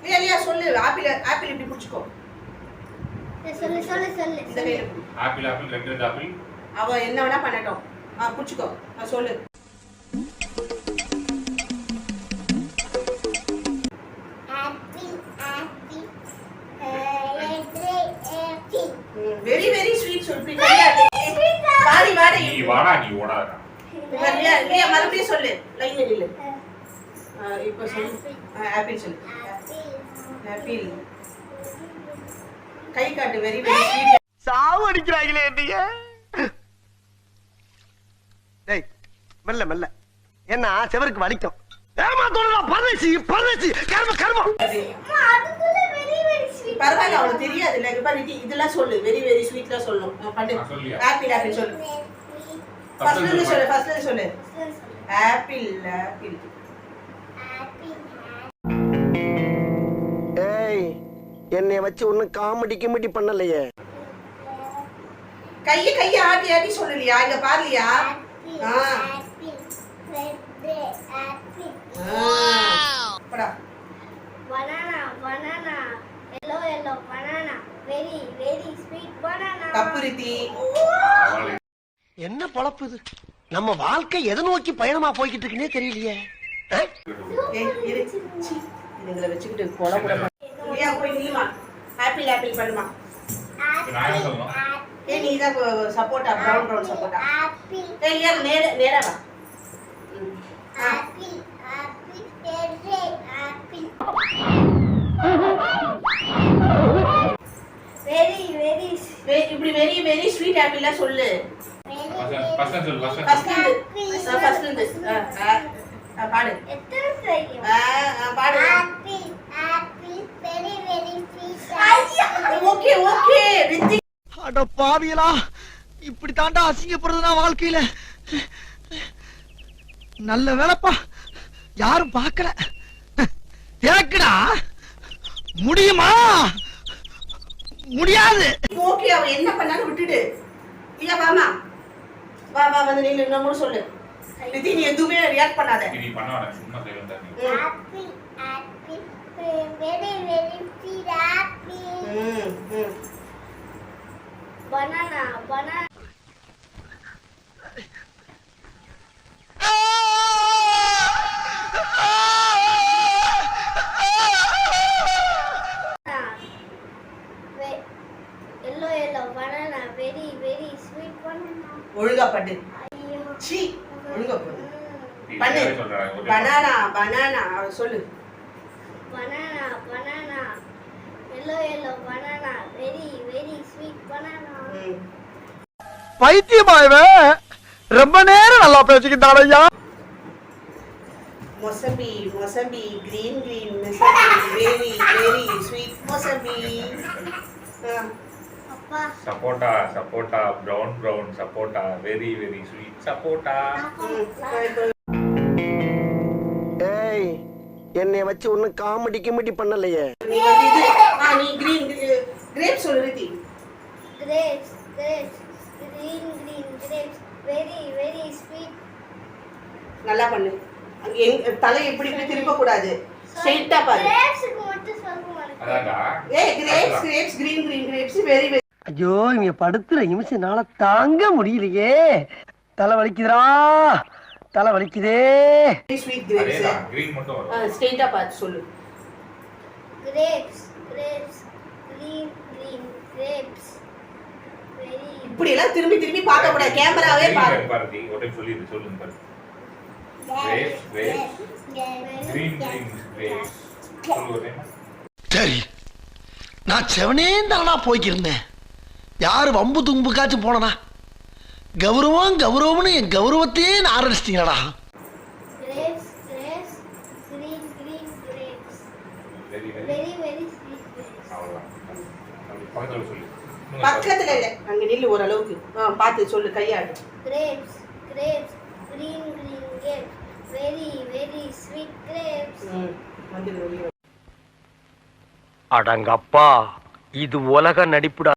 இல்லையா சொல்லு. Apple apple இப்படி பிடிச்சுக்கோ. சொல்லு இந்த கையில ஆப்பிள் ஆப்பிள் ரெட் ஆப்பிள். அவ என்ன வேணா பண்ணட்டும். பிடிச்சுக்கோ. சொல்லு. வெரி வெரி ஸ்வீட் சொல்லு. வாடி வாடி நீ வாடா நீ ஓடாதடா. இல்லையா மறுபடியும் சொல்லு. லைன்ல நில்லு. இப்போ சொல்லு. ஆப்பிள் சொல்லு. ஆப்பிள். கை காட்டு. Very very sweet. சாவு அடிக்கிறாங்களே நீங்க. டேய் மெல்ல மெல்ல. என்ன செவருக்கு வலிக்கும். ஏமா தோறா பரதேசி பரதேசி கர்ம கர்ம. பரவாயில்ல அவளுக்கு தெரியாது இல்ல. இப்ப நீ இதெல்லாம் சொல்லு. வெரி வெரி ஸ்வீட்ல சொல்லணும். பண்ணு. ஆப்பிள் ஆப்பிள் சொல்லு. ஃபர்ஸ்ட்ல சொல்லு. Apple apple. ஏய் என்னைய வச்சு ஒண்ணும் காமெடி கிமெடி பண்ணலையே. கைய ஆட்டி ஆட்டி சொல்லலையா? இங்க பாருலையா? படா. banana banana yellow yellow banana very very sweet banana. தப்புரித்தி. என்ன பொழப்பு இது? நம்ம வாழ்க்கை எதை நோக்கி பயணமா போய்கிட்டு இருக்குன்னே தெரியலையே. இதுங்களை வச்சுக்கிட்டு கொலை கூட பண்ண போய் நீமா. ஆப்பிள் ஆப்பிள் பண்ணுமா. நீ தான் சப்போட்டா ப்ரௌன் ப்ரௌன் சப்போட்டா. இல்லையா நேரா வா. Apple apple apple very very இப்படி வெரி வெரி ஸ்வீட் ஆப்பிள்ல சொல்லு. ஃபர்ஸ்ட் சொல்லு ஃபர்ஸ்ட் இருந்து பாடு. எத்தனை தைரியம். பாடு. Apple apple very very sweet. Okay okay Riddhi. அட பாவியலா இப்படி தாண்டா அசிங்கப்படுறதுனா வாழ்க்கையில. நல்ல வேலைப்பா யாரும் பார்க்கல. தேக்கடா முடியுமா? முடியாது. ஓகே அவ என்ன பண்ணாலும் விட்டுடு. இல்ல வாமா. வா வா வந்து நீ நம்ம சொல்லு. ரித்தி நீ எதுவுமே ரியாக்ட் பண்ணாத. நீ பண்ணாத சும்மா சைலண்டா நீ. Apple apple very very sweet apple. banana banana yellow yellow banana very very sweet banana. ஒழுங்கா பண்ணு. ஐயோ சீ ஒழுங்கா பண்ணு. நீ பண்ணு. சொல்றா. பனானா பனானா சொல்லு. banana banana yellow yellow banana very very sweet banana. பைத்தியமாயவே ரொம்ப நேரம் நல்லா பேசிக்கிட்டான் ஐயா. Mosambi mosambi green green mosambi very very sweet mosambi. அப்பா sapota sapota brown brown sapota very very sweet sapota. ஏய் என்னைய வச்சு ஒண்ணும் காமெடி கிமெடி பண்ணலையே. நீ வந்து இது நீ கிரீன் கிரேப் சொல்லு Riddhi. grapes grapes green green grapes very very sweet. நல்லா பண்ணு. அங்க தலை இப்படி இப்படி திருப்ப கூடாது. ஸ்ட்ரைட்டா பாரு. grapes க்கு மட்டும் சொல்ல மாட்டேன். அதான்டா. Grapes grapes green green grapes very very. ஐயோ இங்க படுத்துற நிமிஷம்னால தாங்க முடியலையே. தலை வலிக்குதுடா தலை வலிக்குதே. Sweet grapes. அதேதான் கிரீன் மட்டும் வரும். ஸ்ட்ரைட்டா பாத்து சொல்லு. grapes grapes green green grapes very இப்படி எல்லாம் திரும்பி திரும்பி பார்க்க கூடாது. கேமராவே பாரு. பாருடி ஒரு டைம் சொல்லி சொல்லுங்க பாரு. grapes grapes green green grapes சொல்லு ஒரு டைம். சரி நான் செவனே தானா போய்க்கிருந்தேன். யாரு வம்பு தும்புக்காச்சும் போனனா? கௌரவம் கௌரவம்னு என் கௌரவத்தையே ஆரம்பிச்சிட்டீங்களா? grapes grapes green green grapes very very very very sweet grapes. அவ்வளவுதான். அப்படி பக்கத்துல சொல்லு. பக்கத்துல இல்ல. அங்க நில்லு ஓரளவுக்கு. பாத்து சொல்லு கையாடு. grapes grapes green green grapes very very sweet grapes. வந்து அடங்கப்பா இது உலக நடிப்புடா.